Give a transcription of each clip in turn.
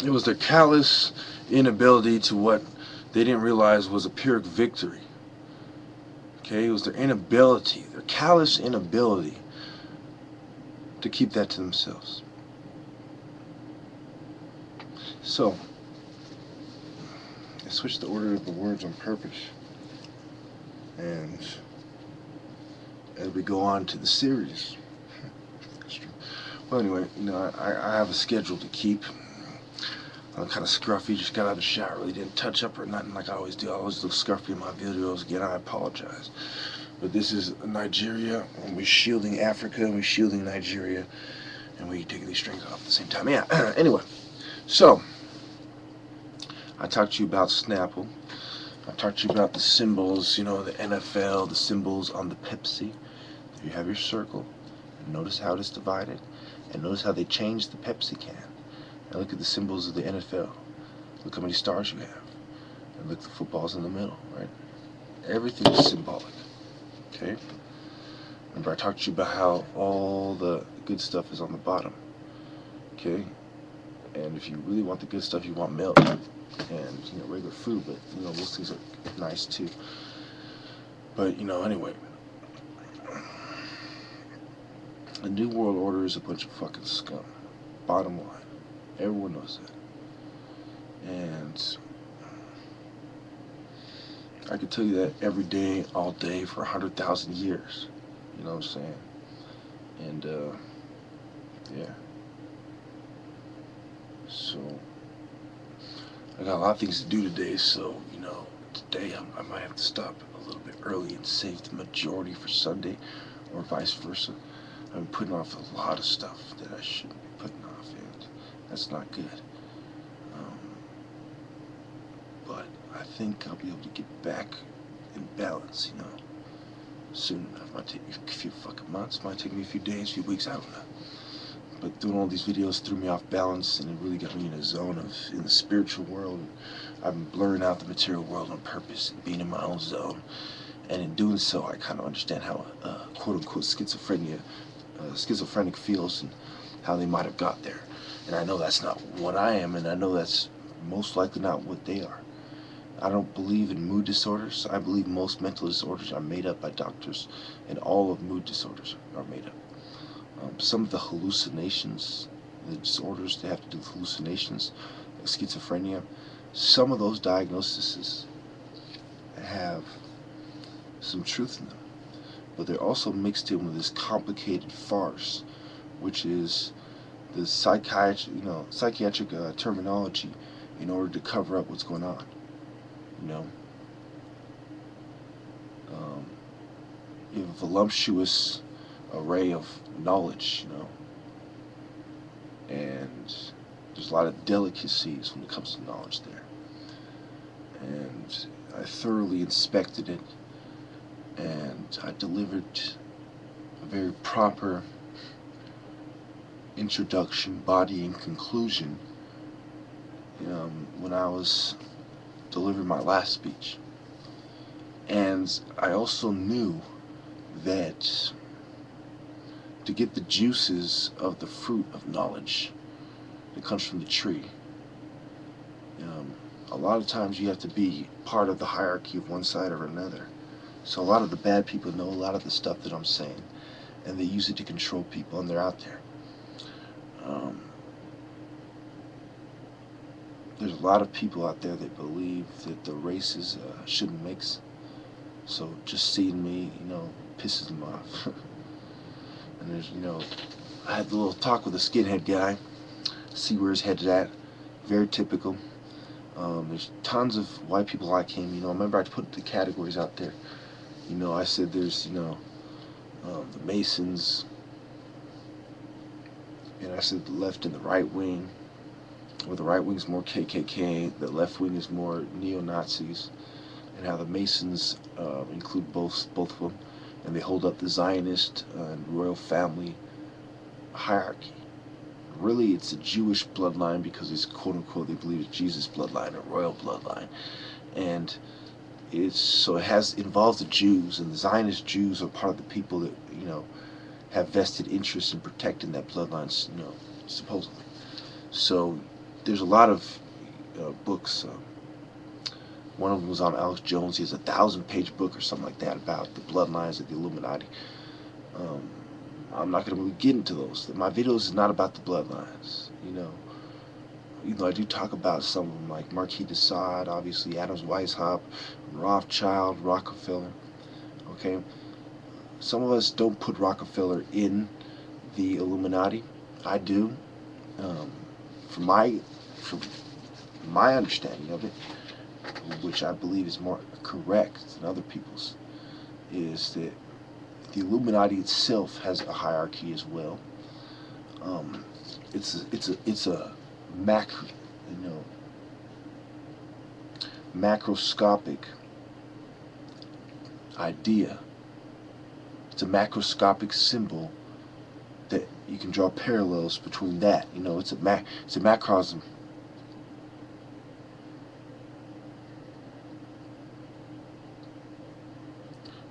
It was their callous inability to what they didn't realize was a Pyrrhic victory. Okay, it was their inability, their callous inability to keep that to themselves. So, I switched the order of the words on purpose. And as we go on to the series, well, anyway, you know, I have a schedule to keep. I'm kind of scruffy, just got out of the shower, really didn't touch up or nothing like I always do. I always look scruffy in my videos. Again, I apologize. But this is Nigeria, and we're shielding Africa, and we're shielding Nigeria, and we're taking these strings off at the same time. Yeah, anyway, so, I talked to you about Snapple. I talked to you about the symbols, you know, the NFL, the symbols on the Pepsi. There you have your circle. And notice how it is divided. And notice how they changed the Pepsi can. And look at the symbols of the NFL. Look how many stars you have. And look, the football's in the middle, right? Everything is symbolic. Okay? Remember, I talked to you about how all the good stuff is on the bottom. Okay? And if you really want the good stuff, you want milk and, you know, regular food. But, you know, those things are nice too. But, you know, anyway. The New World Order is a bunch of fucking scum. Bottom line. Everyone knows that. And I can tell you that every day, all day, for 100,000 years. You know what I'm saying? And, yeah. So, I got a lot of things to do today, so, you know, today I might have to stop a little bit early and save the majority for Sunday, or vice versa. I'm putting off a lot of stuff that I shouldn't be putting off, and that's not good. But I think I'll be able to get back in balance, you know, soon enough. Might take me a few fucking months, might take me a few days, a few weeks, I don't know. But doing all these videos threw me off balance, and it really got me in a zone of, in the spiritual world. I've been blurring out the material world on purpose and being in my own zone. And in doing so, I kind of understand how quote-unquote schizophrenic feels and how they might have got there. And I know that's not what I am, and I know that's most likely not what they are. I don't believe in mood disorders. I believe most mental disorders are made up by doctors, and all of mood disorders are made up. Some of the hallucinations, the disorders they have to do with hallucinations, like schizophrenia, some of those diagnoses have some truth in them. But they're also mixed in with this complicated farce, which is the psychiatric terminology in order to cover up what's going on. You know, you have a voluptuous array of knowledge, you know, and there's a lot of delicacies when it comes to knowledge there. And I thoroughly inspected it, and I delivered a very proper introduction, body, and conclusion when I was delivering my last speech. And I also knew that to get the juices of the fruit of knowledge that comes from the tree, a lot of times you have to be part of the hierarchy of one side or another. So a lot of the bad people know a lot of the stuff that I'm saying, and they use it to control people, and they're out there. There's a lot of people out there that believe that the races shouldn't mix. So just seeing me, you know, pisses them off. And there's, you know, I had a little talk with a skinhead guy, see where his head's at. Very typical. There's tons of white people like him. You know, remember I put the categories out there. You know, I said there's, you know, the Masons, and I said the left and the right wing, where the right wing's more KKK, the left wing is more neo-Nazis, and how the Masons include both of them, and they hold up the Zionist and royal family hierarchy. Really, it's a Jewish bloodline because it's quote-unquote, they believe it's Jesus' bloodline or royal bloodline, and so it involves the Jews, and the Zionist Jews are part of the people that, you know, have vested interest in protecting that bloodline, you know, supposedly. So there's a lot of books. One of them was on Alex Jones. He has a 1,000-page book or something like that about the bloodlines of the Illuminati. I'm not going to really get into those. My videos is not about the bloodlines, you know. Even though I do talk about some of them, like Marquis de Sade, obviously Adams Weishaupt, Rothschild, Rockefeller. Okay, some of us don't put Rockefeller in the Illuminati. I do. From my understanding of it, which I believe is more correct than other people's, is that the Illuminati itself has a hierarchy as well. It's a macroscopic idea. It's a macroscopic symbol that you can draw parallels between that. You know, it's a macrocosm.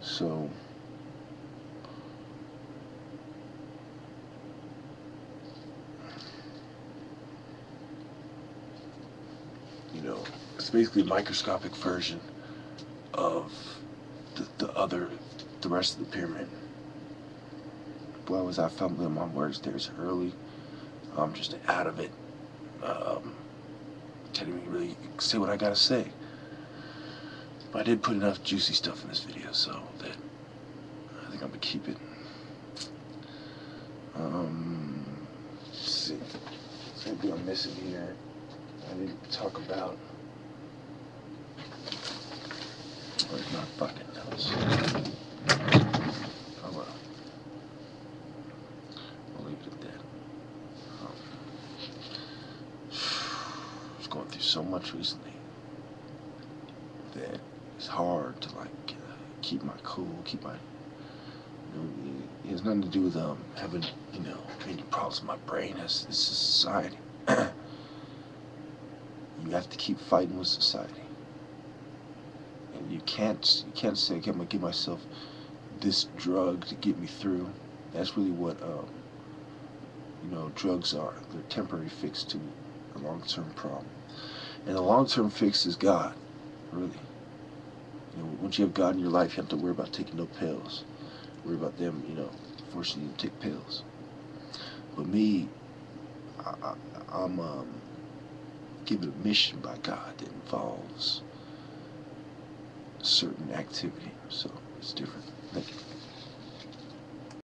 So you know, it's basically a microscopic version of the rest of the pyramid. Boy, was I fumbling my words there early. I'm just out of it. Can't even really say what I gotta say. But I did put enough juicy stuff in this video, so that I think I'm gonna keep it. Let's see. Maybe I'm missing here. I didn't talk about. Where's my fucking notes? Oh well. I'll leave it at that. I was going through so much recently that it's hard to like keep my cool, keep my. It has nothing to do with having any problems with my brain. It's society. You have to keep fighting with society. You can't say, okay, I'm gonna give myself this drug to get me through. That's really what drugs are. They're a temporary fix to a long-term problem, and the long-term fix is God. Really, once you have God in your life, you have to worry about taking no pills. Worry about them, forcing you to take pills. But me, I'm given a mission by God that involves certain activity, so it's different. Thank you.